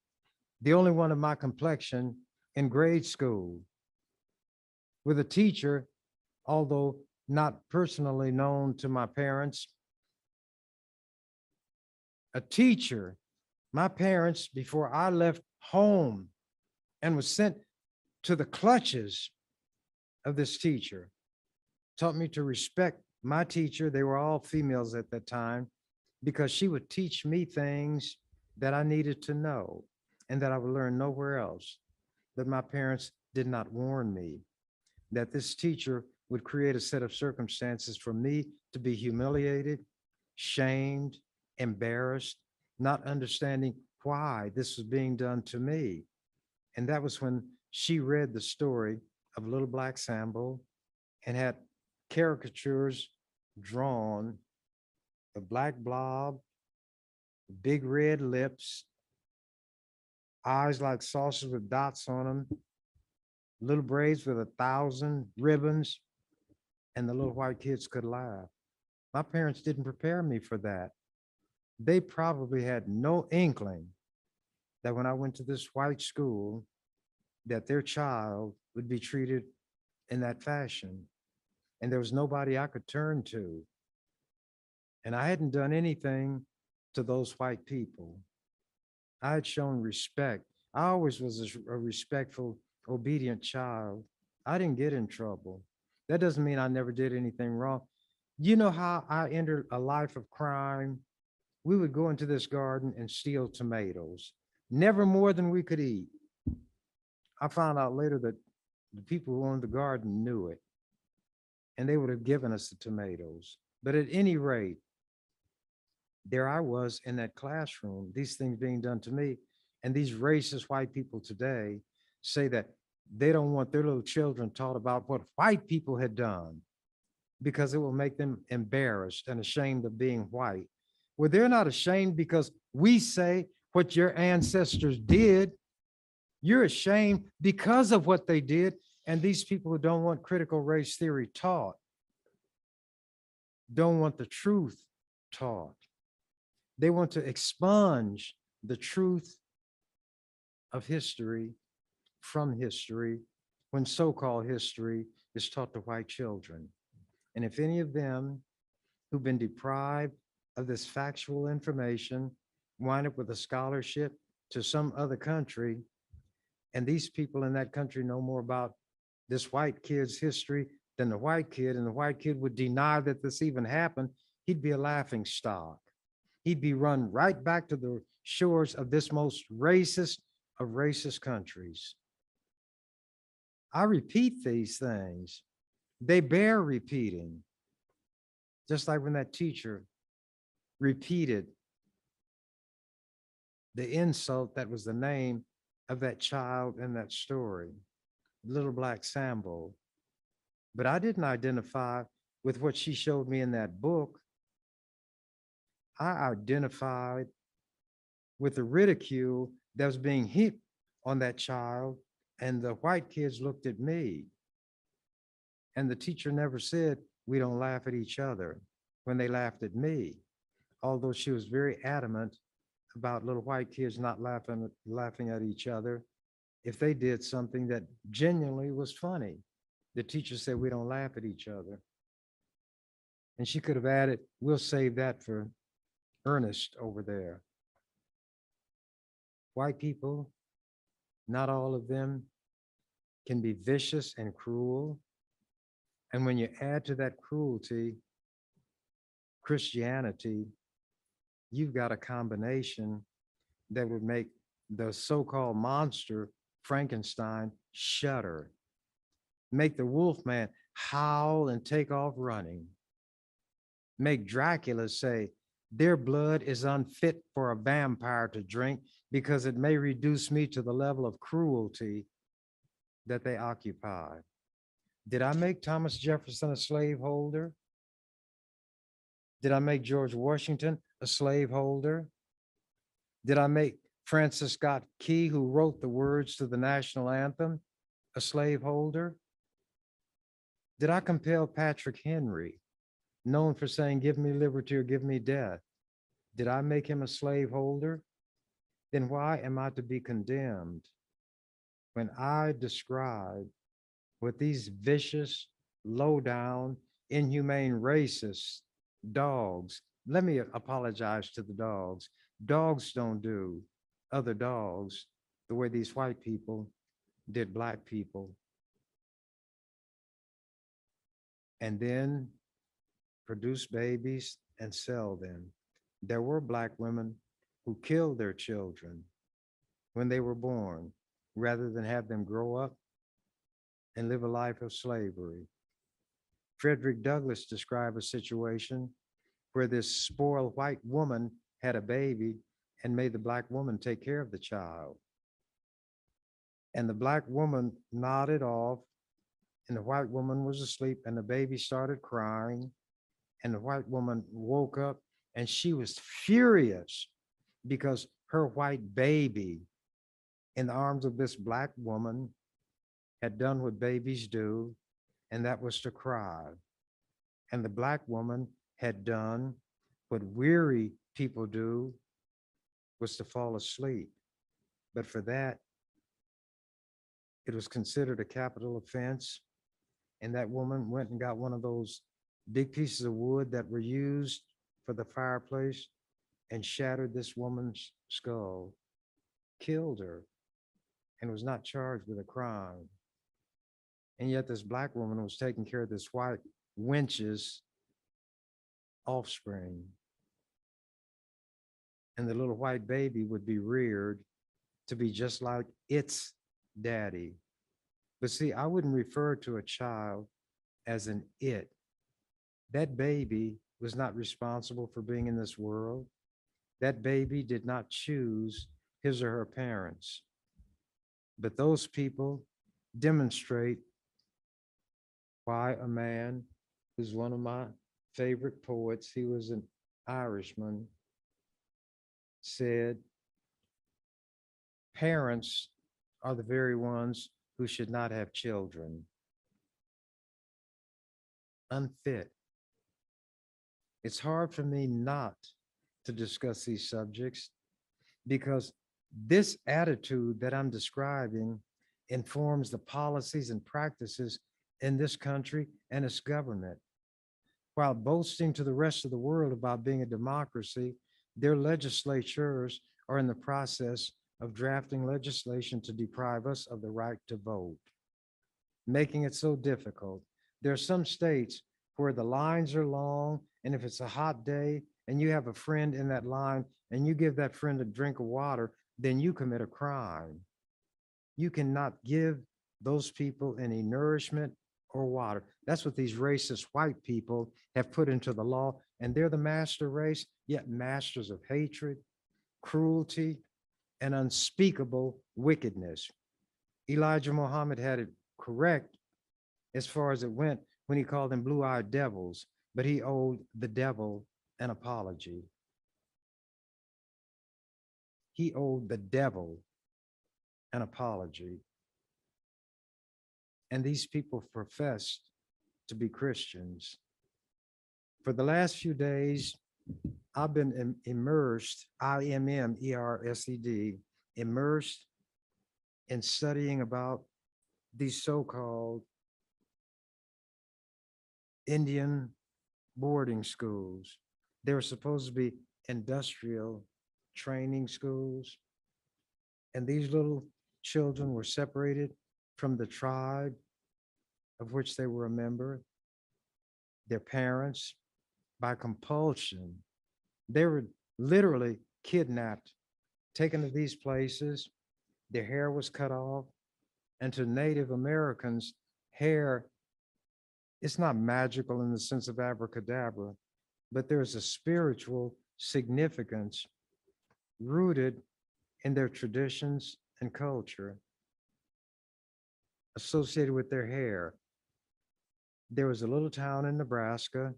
the only one of my complexion in grade school, with a teacher, although not personally known to my parents, A teacher, my parents, before I left home and was sent to the clutches of this teacher, taught me to respect my teacher. They were all females at that time because she would teach me things that I needed to know and that I would learn nowhere else. But my parents did not warn me that this teacher would create a set of circumstances for me to be humiliated, shamed, embarrassed, not understanding why this was being done to me. And that was when she read the story of Little Black Sambo and had caricatures drawn, the black blob, big red lips, eyes like saucers with dots on them, little braids with 1,000 ribbons, and the little white kids could laugh. My parents didn't prepare me for that. They probably had no inkling that when I went to this white school, that their child would be treated in that fashion. And there was nobody I could turn to. And I hadn't done anything to those white people. I had shown respect. I always was a respectful, obedient child. I didn't get in trouble. That doesn't mean I never did anything wrong. You know how I entered a life of crime? We would go into this garden and steal tomatoes, never more than we could eat. I found out later that the people who owned the garden knew it, and they would have given us the tomatoes. But at any rate, there I was in that classroom, these things being done to me. And these racist white people today say that they don't want their little children taught about what white people had done because it will make them embarrassed and ashamed of being white. Well, they're not ashamed because we say what your ancestors did. You're ashamed because of what they did. And these people who don't want critical race theory taught don't want the truth taught. They want to expunge the truth of history from history when so-called history is taught to white children. And if any of them who've been deprived of this factual information wind up with a scholarship to some other country, and these people in that country know more about this white kid's history than the white kid, and the white kid would deny that this even happened, he'd be a laughing stock. He'd be run right back to the shores of this most racist of racist countries. I repeat these things. They bear repeating. Just like when that teacher repeated the insult that was the name of that child in that story, Little Black Sambo. But I didn't identify with what she showed me in that book. I identified with the ridicule that was being heaped on that child, and the white kids looked at me. And the teacher never said, "We don't laugh at each other," when they laughed at me, although she was very adamant about little white kids not laughing at each other if they did something that genuinely was funny. The teacher said, "We don't laugh at each other." And she could have added, "We'll save that for Ernest over there." White people, not all of them, can be vicious and cruel. And when you add to that cruelty Christianity, you've got a combination that would make the so-called monster Frankenstein shudder, make the Wolfman howl and take off running, make Dracula say, "Their blood is unfit for a vampire to drink because it may reduce me to the level of cruelty that they occupy." Did I make Thomas Jefferson a slaveholder? Did I make George Washington a slaveholder? Did I make Francis Scott Key, who wrote the words to the national anthem, a slaveholder? Did I compel Patrick Henry, known for saying, "Give me liberty or give me death"? Did I make him a slaveholder? Then why am I to be condemned when I describe what these vicious, low-down, inhumane, racist dogs, let me apologize to the dogs, Dogs don't do other dogs the way these white people did black people, and then produce babies and sell them. There were black women who killed their children when they were born rather than have them grow up and live a life of slavery. Frederick Douglass described a situation where this spoiled white woman had a baby and made the black woman take care of the child. And the black woman nodded off, and the white woman was asleep, and the baby started crying. And the white woman woke up and she was furious because her white baby in the arms of this black woman had done what babies do, and that was to cry. And the black woman had done what weary people do, was to fall asleep. But for that, it was considered a capital offense. And that woman went and got one of those big pieces of wood that were used for the fireplace and shattered this woman's skull, killed her, and was not charged with a crime. And yet this black woman was taking care of this white wench's offspring. And the little white baby would be reared to be just like its daddy. But see, I wouldn't refer to a child as an it. That baby was not responsible for being in this world. That baby did not choose his or her parents. But those people demonstrate why a man who's one of my favorite poets, he was an Irishman, said, parents are the very ones who should not have children. Unfit. It's hard for me not to discuss these subjects because this attitude that I'm describing informs the policies and practices in this country and its government. While boasting to the rest of the world about being a democracy, their legislatures are in the process of drafting legislation to deprive us of the right to vote, making it so difficult. There are some states where the lines are long, and if it's a hot day and you have a friend in that line and you give that friend a drink of water, then you commit a crime. You cannot give those people any nourishment or water. That's what these racist white people have put into the law, and they're the master race, yet masters of hatred, cruelty, and unspeakable wickedness. Elijah Muhammad had it correct as far as it went when he called them blue-eyed devils, but he owed the devil an apology. He owed the devil an apology. And these people professed to be Christians. For the last few days, I've been immersed, IMMERSED, immersed in studying about these so-called Indian boarding schools. They were supposed to be industrial training schools. And these little children were separated from the tribe of which they were a member, their parents, by compulsion. They were literally kidnapped, taken to these places. Their hair was cut off. And to Native Americans, hair, it's not magical in the sense of abracadabra, but there's a spiritual significance rooted in their traditions and culture associated with their hair. There was a little town in Nebraska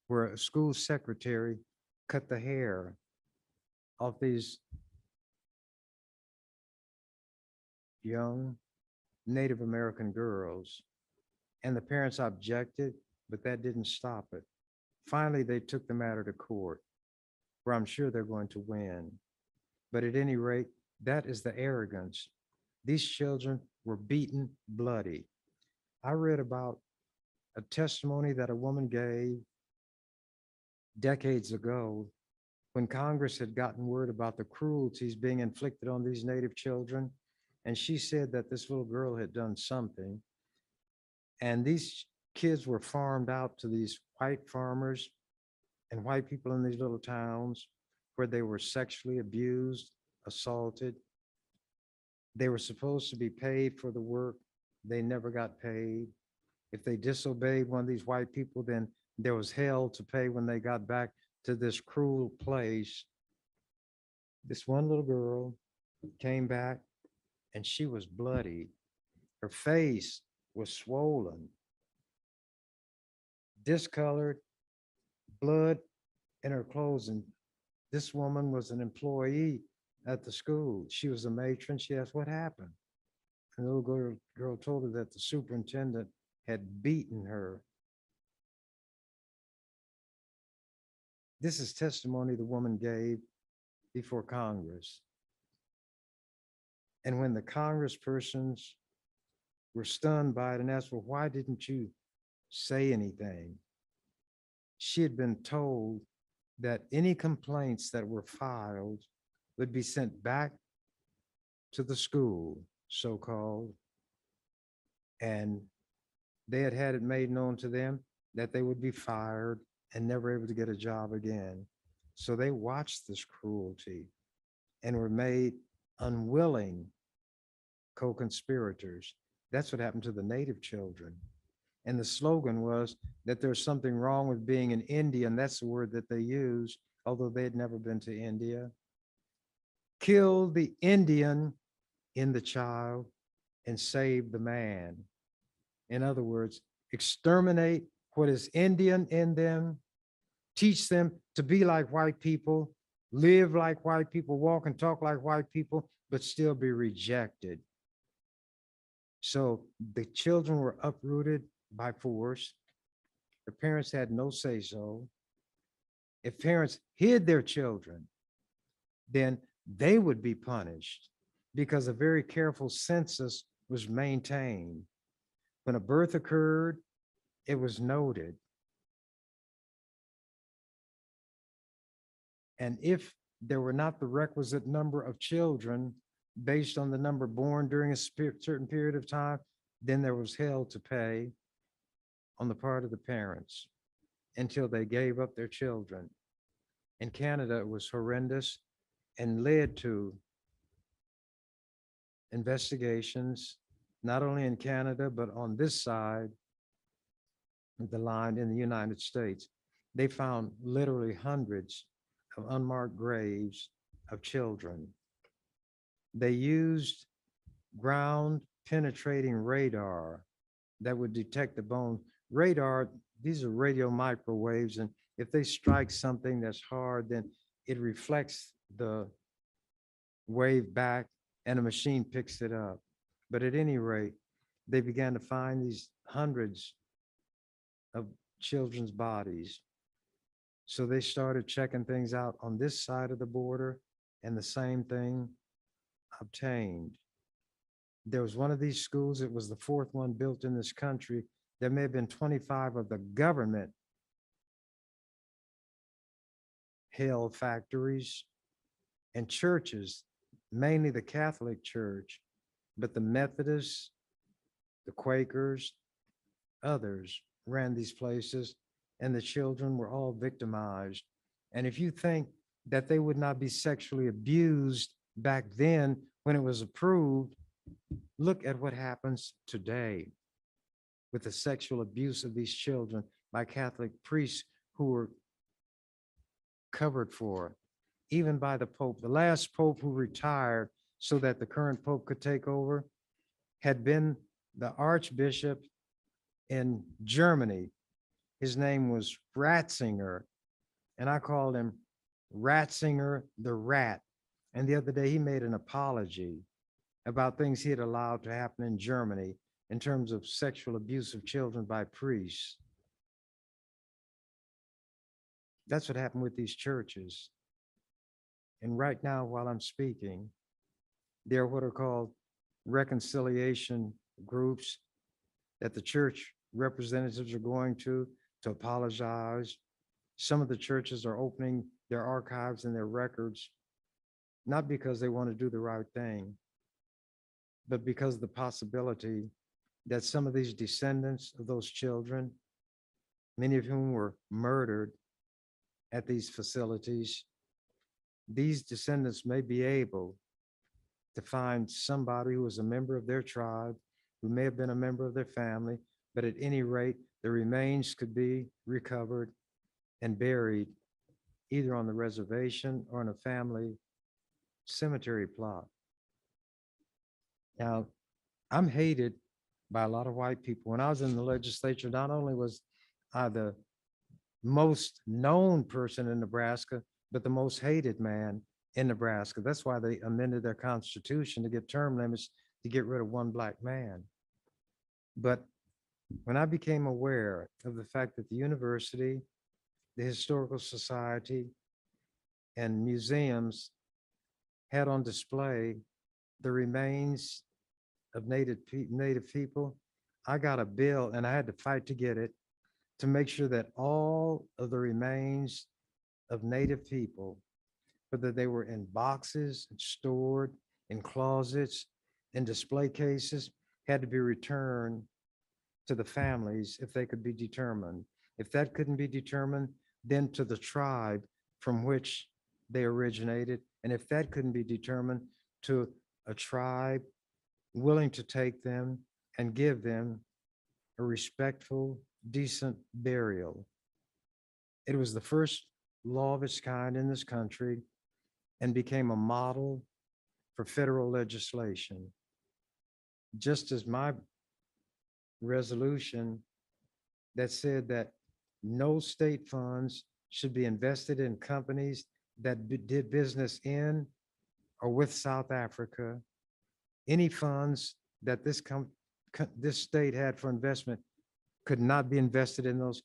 where a school secretary cut the hair off these young Native American girls. And the parents objected, but that didn't stop it. Finally, they took the matter to court, where I'm sure they're going to win. But at any rate, that is the arrogance. These children were beaten bloody. I read about a testimony that a woman gave decades ago when Congress had gotten word about the cruelties being inflicted on these Native children, and she said that this little girl had done something, and these kids were farmed out to these white farmers and white people in these little towns where they were sexually abused, assaulted. They were supposed to be paid for the work. They never got paid. If they disobeyed one of these white people, then there was hell to pay when they got back to this cruel place. This one little girl came back and she was bloody. Her face was swollen, discolored, blood in her clothes. And this woman was an employee at the school. She was a matron. She asked, what happened? And the little girl told her that the superintendent had beaten her. This is testimony the woman gave before Congress. And when the congresspersons were stunned by it and asked, well, why didn't you say anything? She had been told that any complaints that were filed would be sent back to the school, so-called, and they had had it made known to them that they would be fired and never able to get a job again. So they watched this cruelty and were made unwilling co-conspirators. That's what happened to the Native children. And the slogan was that there's something wrong with being an Indian. That's the word that they used, although they had never been to India. Kill the Indian in the child and save the man. In other words, exterminate what is Indian in them, teach them to be like white people, live like white people, walk and talk like white people, but still be rejected. So the children were uprooted by force. The parents had no say so. If parents hid their children, then they would be punished because a very careful census was maintained. When a birth occurred, it was noted. And if there were not the requisite number of children based on the number born during a certain period of time, then there was hell to pay on the part of the parents until they gave up their children. In Canada, it was horrendous and led to investigations, not only in Canada, but on this side of the line in the United States. They found literally hundreds of unmarked graves of children. They used ground penetrating radar that would detect the bone. Radar, these are radio microwaves, and if they strike something that's hard, then it reflects the wave back and a machine picks it up. But at any rate, they began to find these hundreds of children's bodies. So they started checking things out on this side of the border, and the same thing obtained. There was one of these schools, it was the fourth one built in this country. There may have been 25 of the government held factories and churches, mainly the Catholic Church, but the Methodists, the Quakers, others ran these places, and the children were all victimized. And if you think that they would not be sexually abused back then when it was approved, look at what happens today with the sexual abuse of these children by Catholic priests who were covered for, even by the Pope. The last Pope who retired so that the current Pope could take over had been the Archbishop in Germany. His name was Ratzinger, and I called him Ratzinger the Rat. And the other day he made an apology about things he had allowed to happen in Germany in terms of sexual abuse of children by priests. That's what happened with these churches. And right now, while I'm speaking, there are what are called reconciliation groups that the church representatives are going to apologize. Some of the churches are opening their archives and their records, not because they want to do the right thing, but because of the possibility that some of these descendants of those children, many of whom were murdered at these facilities, these descendants may be able to find somebody who was a member of their tribe, who may have been a member of their family, but at any rate, the remains could be recovered and buried either on the reservation or in a family cemetery plot. Now, I'm hated by a lot of white people. When I was in the legislature, not only was I the most known person in Nebraska, but the most hated man in Nebraska. That's why they amended their constitution to get term limits to get rid of one black man. But when I became aware of the fact that the university, the historical society, and museums had on display the remains of Native people, I got a bill and I had to fight to get it to make sure that all of the remains of Native people, whether they were in boxes, stored in closets, in display cases, had to be returned to the families if they could be determined. If that couldn't be determined, then to the tribe from which they originated. And if that couldn't be determined, to a tribe willing to take them and give them a respectful, decent burial. It was the first law of its kind in this country and became a model for federal legislation. Just as my resolution that said that no state funds should be invested in companies that did business in or with South Africa. Any funds that this state had for investment could not be invested in those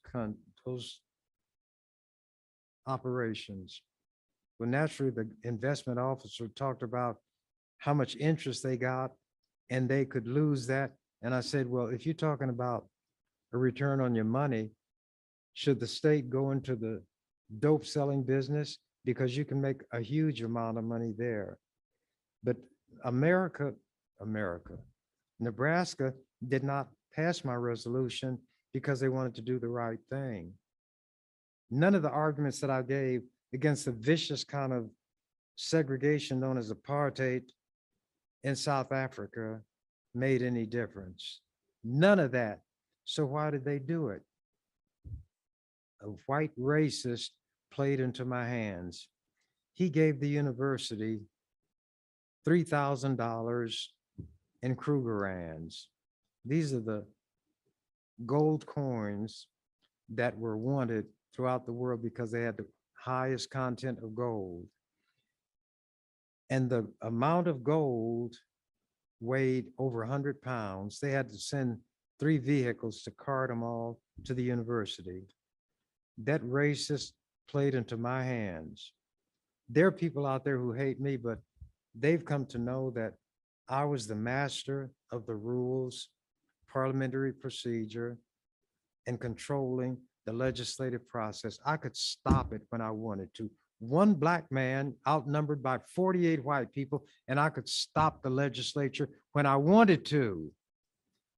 operations. Well, naturally, the investment officer talked about how much interest they got and they could lose that. And I said, well, if you're talking about a return on your money, should the state go into the dope selling business? Because you can make a huge amount of money there. But Nebraska did not pass my resolution because they wanted to do the right thing. None of the arguments that I gave against the vicious kind of segregation known as apartheid in South Africa made any difference. None of that. So why did they do it? A white racist played into my hands. He gave the university $3,000 in Krugerrands. These are the gold coins that were wanted throughout the world because they had the highest content of gold. And the amount of gold weighed over 100 pounds. They had to send 3 vehicles to cart them all to the university. That racist played into my hands. There are people out there who hate me, but they've come to know that I was the master of the rules, parliamentary procedure, and controlling the legislative process. I could stop it when I wanted to. One black man outnumbered by 48 white people, and I could stop the legislature when I wanted to.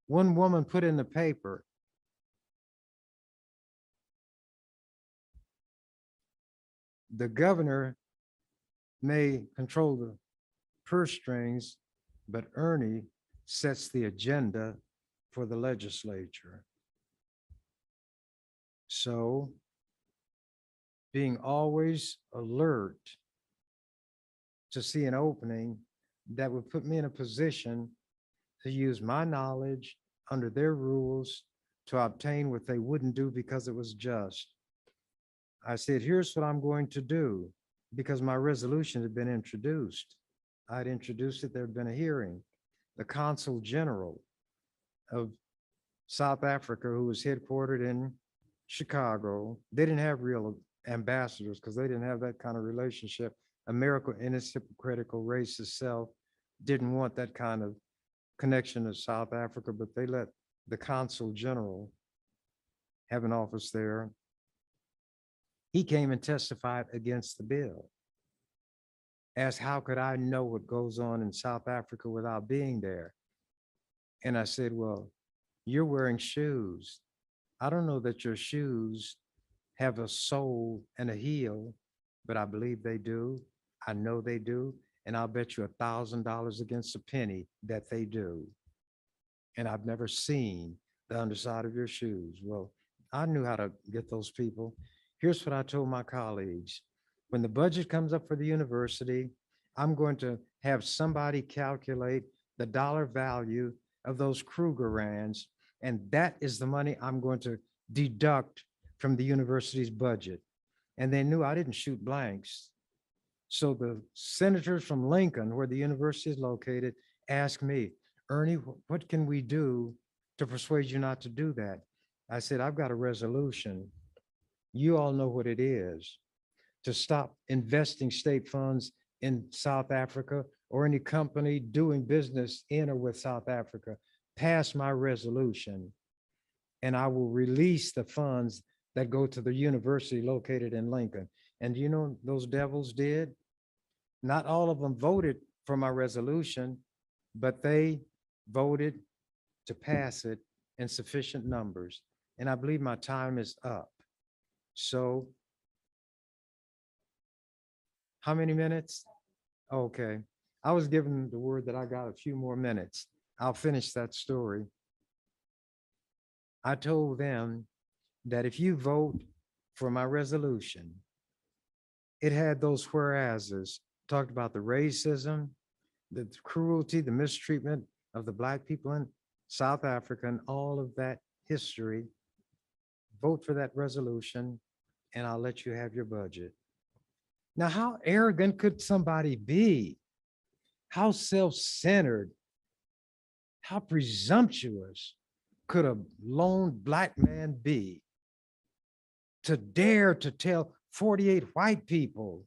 One woman put in the paper, the governor may control the purse strings, but Ernie sets the agenda for the legislature. So being always alert to see an opening that would put me in a position to use my knowledge under their rules to obtain what they wouldn't do because it was just. I said, here's what I'm going to do, because my resolution had been introduced. I'd introduced it, there'd been a hearing. The consul general of South Africa, who was headquartered in Chicago, they didn't have real ambassadors because they didn't have that kind of relationship. America in its hypocritical racist self didn't want that kind of connection to South Africa, but they let the consul general have an office there. He came and testified against the bill. Asked, how could I know what goes on in South Africa without being there? And I said, well, you're wearing shoes. I don't know that your shoes have a sole and a heel, but I believe they do. I know they do. And I'll bet you $1,000 against a penny that they do. And I've never seen the underside of your shoes. Well, I knew how to get those people. Here's what I told my colleagues. When the budget comes up for the university, I'm going to have somebody calculate the dollar value of those Krugerrands, and that is the money I'm going to deduct from the university's budget. And they knew I didn't shoot blanks. So the senators from Lincoln, where the university is located, asked me, Ernie, what can we do to persuade you not to do that? I said, I've got a resolution. You all know what it is, to stop investing state funds in South Africa or any company doing business in or with South Africa. Pass my resolution and I will release the funds that go to the university located in Lincoln. And you know, those devils did? Not all of them voted for my resolution, but they voted to pass it in sufficient numbers. And I believe my time is up. So how many minutes? Okay. I was given the word that I got a few more minutes. I'll finish that story. I told them that if you vote for my resolution, it had those whereases, talked about the racism, the cruelty, the mistreatment of the Black people in South Africa and all of that history. Vote for that resolution and I'll let you have your budget. Now, how arrogant could somebody be? How self-centered, how presumptuous could a lone Black man be to dare to tell 48 white people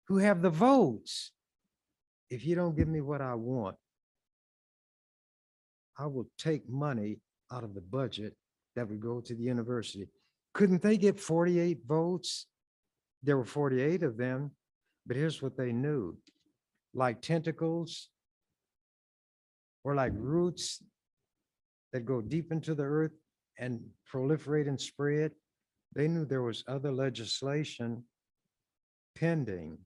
who have the votes, if you don't give me what I want, I will take money out of the budget that would go to the university. Couldn't they get 48 votes? There were 48 of them, but here's what they knew. Like tentacles or like roots that go deep into the earth and proliferate and spread, they knew there was other legislation pending.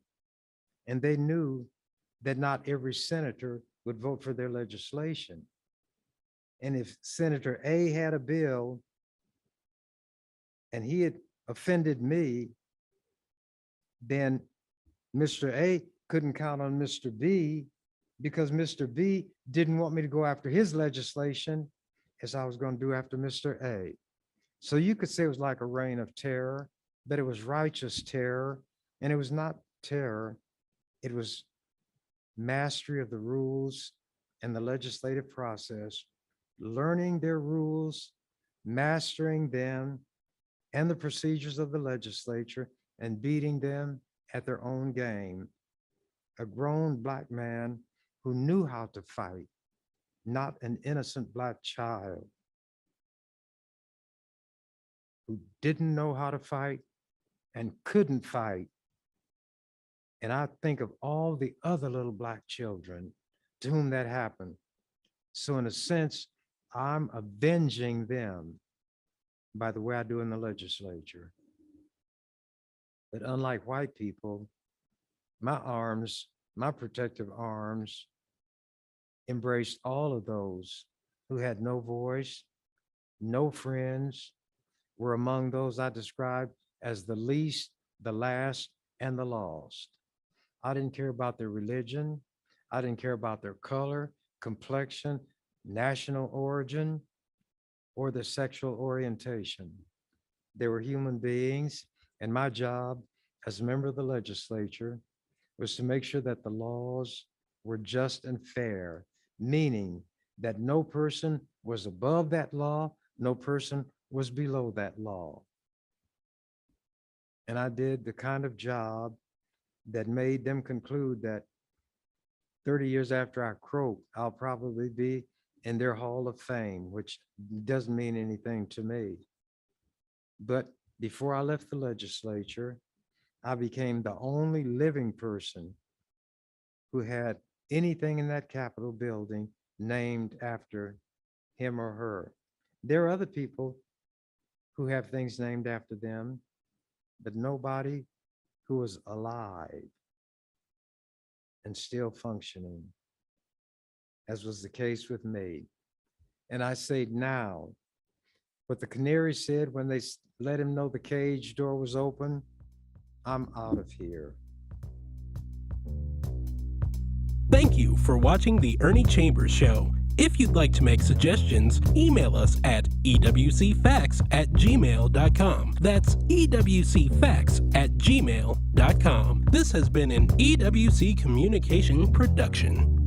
And they knew that not every senator would vote for their legislation. And if Senator A had a bill and he had offended me, then Mr. A couldn't count on Mr. B because Mr. B didn't want me to go after his legislation as I was going to do after Mr. A. So you could say it was like a reign of terror, but it was righteous terror. And it was not terror, it was mastery of the rules and the legislative process, learning their rules, mastering them and the procedures of the legislature and beating them at their own game. A grown Black man who knew how to fight, not an innocent Black child who didn't know how to fight and couldn't fight. And I think of all the other little Black children to whom that happened. So in a sense, I'm avenging them by the way I do in the legislature. But unlike white people, my arms, my protective arms, embraced all of those who had no voice, no friends, were among those I described as the least, the last, and the lost. I didn't care about their religion. I didn't care about their color, complexion, national origin, or their sexual orientation. They were human beings, and my job as a member of the legislature was to make sure that the laws were just and fair, meaning that no person was above that law, no person was below that law. And I did the kind of job that made them conclude that 30 years after I croak, I'll probably be in their Hall of Fame, which doesn't mean anything to me. But Before I left the legislature, I became the only living person who had anything in that Capitol building named after him or her. There are other people who have things named after them, but nobody who is alive and still functioning, as was the case with me. And I say now, what the canary said when they let him know the cage door was open, I'm out of here.
Thank you for watching The Ernie Chambers Show. If you'd like to make suggestions, email us at ewcfacts@gmail.com. That's ewcfacts@gmail.com. This has been an EWC Communication production.